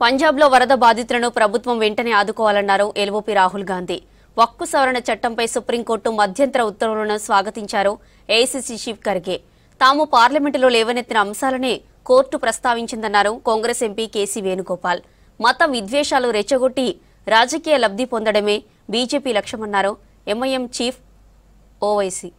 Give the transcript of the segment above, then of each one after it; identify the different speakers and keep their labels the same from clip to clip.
Speaker 1: పంజాబ్లో వరద బాధితులను ప్రభుత్వం వెంటనే ఆదుకోవాలన్నారు ఎల్ఓపీ రాహుల్ గాంధీ. వక్ఫ్ సవరణ చట్టంపై సుప్రీంకోర్టు మధ్యంతర ఉత్తర్వులను స్వాగతించారు ఏఐసీసీ చీఫ్ ఖర్గే. తాము పార్లమెంటులో లేవనెత్తిన అంశాలనే కోర్టు ప్రస్తావించిందన్నారు కాంగ్రెస్ ఎంపీ కేసీ వేణుగోపాల్. మత విద్వేషాలు రెచ్చగొట్టి రాజకీయ లబ్ధి పొందడమే బీజేపీ లక్ష్యమన్నారు ఎంఐఎం చీఫ్ ఓవైసీ.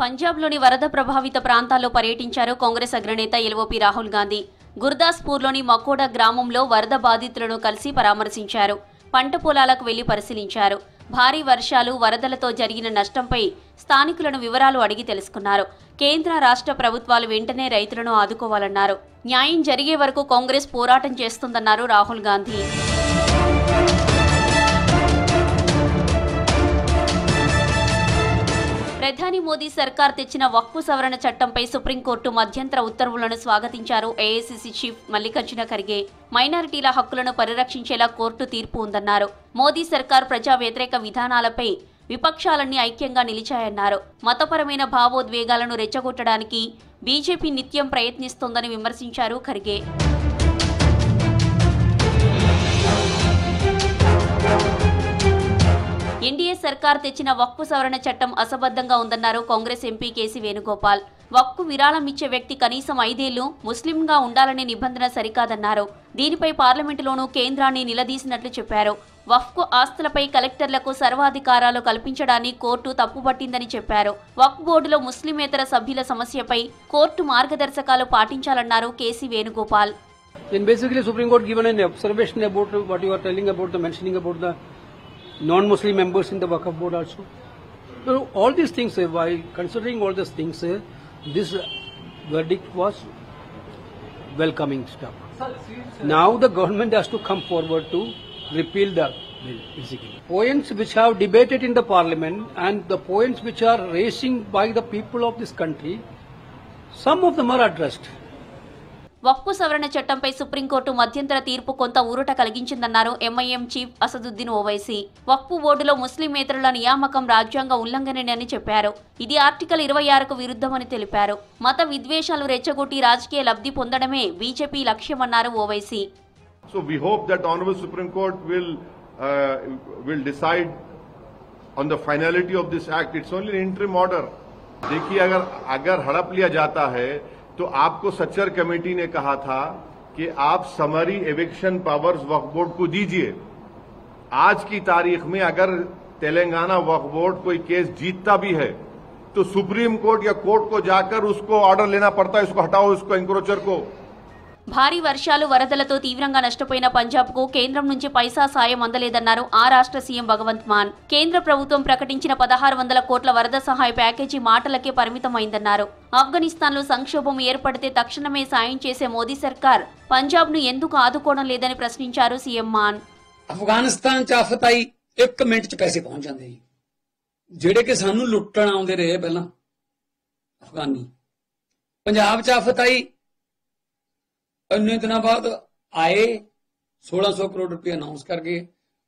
Speaker 1: పంజాబ్లోని వరద ప్రభావిత ప్రాంతాల్లో పర్యటించారు కాంగ్రెస్ అగ్రనేత ఎల్ఓపీ రాహుల్ గాంధీ. గుర్దాస్పూర్లోని మకోడా గ్రామంలో వరద బాధితులను కలిసి పరామర్శించారు. పంట పొలాలకు వెళ్లి పరిశీలించారు. భారీ వర్షాలు, వరదలతో జరిగిన నష్టంపై స్థానికులను వివరాలు అడిగి తెలుసుకున్నారు. కేంద్ర రాష్ట్ర ప్రభుత్వాలు వెంటనే రైతులను ఆదుకోవాలన్నారు. న్యాయం జరిగే వరకు కాంగ్రెస్ పోరాటం చేస్తుందన్నారు రాహుల్ గాంధీ. ప్రధాని మోదీ సర్కార్ తెచ్చిన వక్ఫ్ సవరణ చట్టంపై సుప్రీంకోర్టు మధ్యంతర ఉత్తర్వులను స్వాగతించారు ఏఐసీసీ చీఫ్ మల్లికార్జున ఖర్గే. మైనారిటీల హక్కులను పరిరక్షించేలా కోర్టు తీర్పు ఉందన్నారు. మోదీ సర్కార్ ప్రజా వ్యతిరేక విధానాలపై విపక్షాలన్నీ ఐక్యంగా నిలిచాయన్నారు. మతపరమైన భావోద్వేగాలను రెచ్చగొట్టడానికి బీజేపీ నిత్యం ప్రయత్నిస్తోందని విమర్శించారు ఖర్గే. ఎన్డీఏ సర్కార్ తెచ్చిన వక్ఫ్ సవరణ చట్టం అసబద్ధంగా ఉందన్నారు కాంగ్రెస్ ఎంపీ కేసీ వేణుగోపాల్. వక్ఫ్ విరాళం ఇచ్చే వ్యక్తి కనీసం 5 ఏళ్లు ముస్లింగా ఉండాలనే నిబంధన సరికాదన్నారు. దీనిపై పార్లమెంటులోనూ కేంద్రాన్ని నిలదీసినట్లు చెప్పారు. వక్ఫ్ ఆస్తులపై కలెక్టర్లకు సర్వాధికారాలు కల్పించడాన్ని కోర్టు తప్పుపట్టిందని చెప్పారు. వక్ఫ్ బోర్డులో ముస్లిమేతర సభ్యుల సమస్యపై కోర్టు మార్గదర్శకాలు పాటించాలన్నారు KC Venugopal.
Speaker 2: Non-Muslim members in the Waqf board also. So all these things, while considering all these things, this verdict was welcoming stuff. Now the government has to come forward to repeal the bill, basically. Points which have debated in the parliament and the points which are raising by the people of this country, some of them are addressed.
Speaker 1: వక్ఫ్ సవరణ చట్టంపై supreme court మధ్యంతర తీర్పు కొంత ఊరట కలిగించిందన్నారు MIM chief Asaduddin Owaisi. వక్ఫ్ బోర్డులో ముస్లిమేతరుల నియామకం రాజ్యాంగ ఉల్లంఘనని చెప్పారు. ఇది ఆర్టికల్ 26కు విరుద్ధమని తెలిపారు. మత విద్వేషాలు రెచ్చగొట్టి రాజకీయ లబ్ధి పొందడమే బీజేపీ లక్ష్యమన్నారు Owaisi.
Speaker 3: So we hope that Honorable Supreme Court will decide on the finality of this act. It's only an interim order. देखिए अगर हड़प लिया जाता है तो आपको सच्चर कमेटी ने कहा था कि आप समरी एविक्शन पावर्स वक्फ बोर्ड को दीजिए. आज की तारीख में अगर तेलंगाना वक्फ बोर्ड कोई केस जीतता भी है तो सुप्रीम कोर्ट या कोर्ट को जाकर उसको ऑर्डर लेना पड़ता है, इसको हटाओ, इसको एंक्रोचर को.
Speaker 1: భారీ వర్షాలు, వరదలతో తీవ్రంగా నష్టపోయిన పంజాబ్కు కేంద్రం నుంచి పైసా సాయం అందలేదన్నారు ఆ రాష్ట్ర సీఎం భగవంత్ మాన్. కేంద్ర ప్రభుత్వం ప్రకటించిన 1600 కోట్ల వరద సహాయ ప్యాకేజీ మాటలకే పరిమితమైందన్నారు. ఆఫ్ఘనిస్తాన్లో సంక్షోభం ఏర్పడితే తక్షణమే సాయం చేసే మోదీ సర్కార్ పంజాబ్ను ఎందుకు ఆదుకోవడం లేదని ప్రశ్నించారు సీఎం మాన్.
Speaker 4: ਅਫਗਾਨਿਸਤਾਨ ਚ ਆਫਤ ਆਈ 1 ਮਿੰਟ ਚ ਪੈਸੇ ਪਹੁੰਚ ਜਾਂਦੇ ਜੀ, ਜਿਹੜੇ ਕਿ ਸਾਨੂੰ ਲੁੱਟਣ ਆਉਂਦੇ ਰਹੇ ਪਹਿਲਾਂ ਅਫਗਾਨੀ. ਪੰਜਾਬ ਚ ਆਫਤ ਆਈ, ਇੰਨੇ ਦਿਨਾਂ ਬਾਅਦ ਆਏ 1600 ਕਰੋੜ ਰੁਪਏ ਅਨਾਉਂਸ ਕਰਕੇ.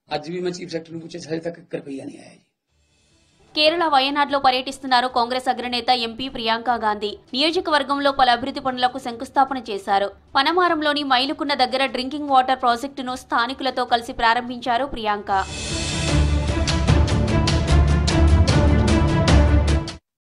Speaker 4: ਅੱਜ ਵੀ ਮੈਂ ਚੀਫ ਸੈਕਟਰੀ ਨੂੰ ਪੁੱਛਿਆ, ਹਜੇ ਤੱਕ 1 ਰੁਪਈਆ ਨਹੀਂ ਆਇਆ ਜੀ.
Speaker 1: కేరళ వయనాడ్లో పర్యటిస్తున్నారు కాంగ్రెస్ అగ్రనేత ఎంపీ ప్రియాంక గాంధీ. నియోజకవర్గంలో పలు అభివృద్ధి పనులకు శంకుస్థాపన చేశారు. పనమారంలోని మైలుకున్న దగ్గర డ్రింకింగ్ వాటర్ ప్రాజెక్టును స్థానికులతో కలిసి ప్రారంభించారు ప్రియాంక.